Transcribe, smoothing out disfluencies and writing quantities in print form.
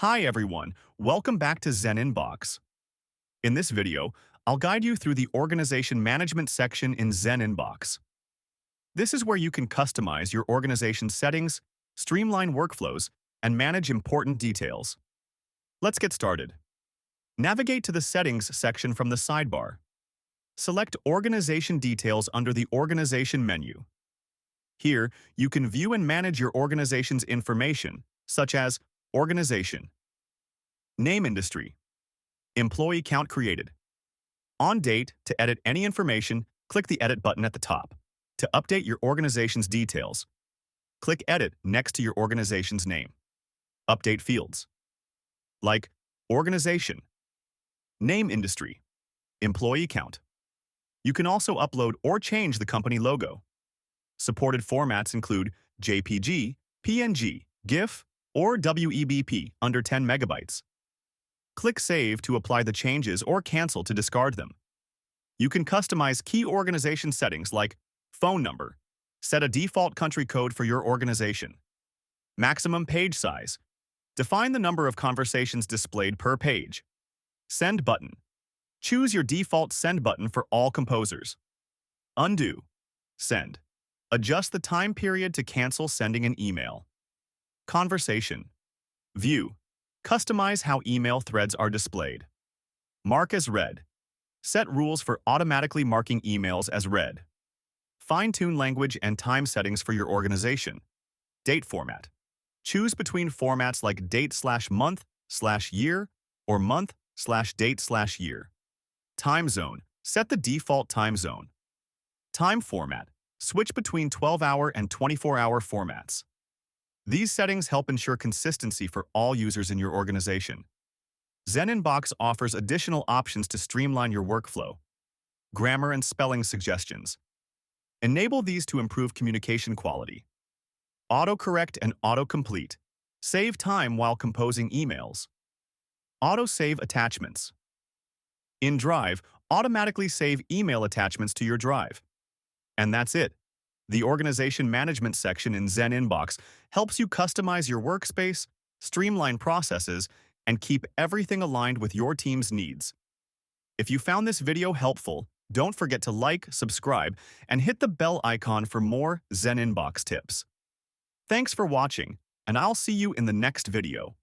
Hi everyone, welcome back to ZenInbox. In this video, I'll guide you through the organization management section in ZenInbox. This is where you can customize your organization's settings, streamline workflows, and manage important details. Let's get started. Navigate to the Settings section from the sidebar. Select Organization Details under the Organization menu. Here, you can view and manage your organization's information, such as Organization, Name Industry, Employee Count Created. On date, to edit any information, click the Edit button at the top. To update your organization's details, click Edit next to your organization's name. Update fields like Organization, Name Industry, Employee Count. You can also upload or change the company logo. Supported formats include JPG, PNG, GIF, or WEBP under 10 megabytes. Click Save to apply the changes or cancel to discard them. You can customize key organization settings like phone number. Set a default country code for your organization. Maximum page size. Define the number of conversations displayed per page. Send button. Choose your default send button for all composers. Undo. Send. Adjust the time period to cancel sending an email. Conversation. View. Customize how email threads are displayed. Mark as read. Set rules for automatically marking emails as read. Fine-tune language and time settings for your organization. Date format. Choose between formats like date/month/year or month/date/year. Time zone. Set the default time zone. Time format. Switch between 12-hour and 24-hour formats. These settings help ensure consistency for all users in your organization. ZenInbox offers additional options to streamline your workflow. Grammar and spelling suggestions. Enable these to improve communication quality. Autocorrect and autocomplete. Save time while composing emails. Auto-save attachments. In Drive, automatically save email attachments to your drive. And that's it. The Organization Management section in ZenInbox helps you customize your workspace, streamline processes, and keep everything aligned with your team's needs. If you found this video helpful, don't forget to like, subscribe, and hit the bell icon for more ZenInbox tips. Thanks for watching, and I'll see you in the next video.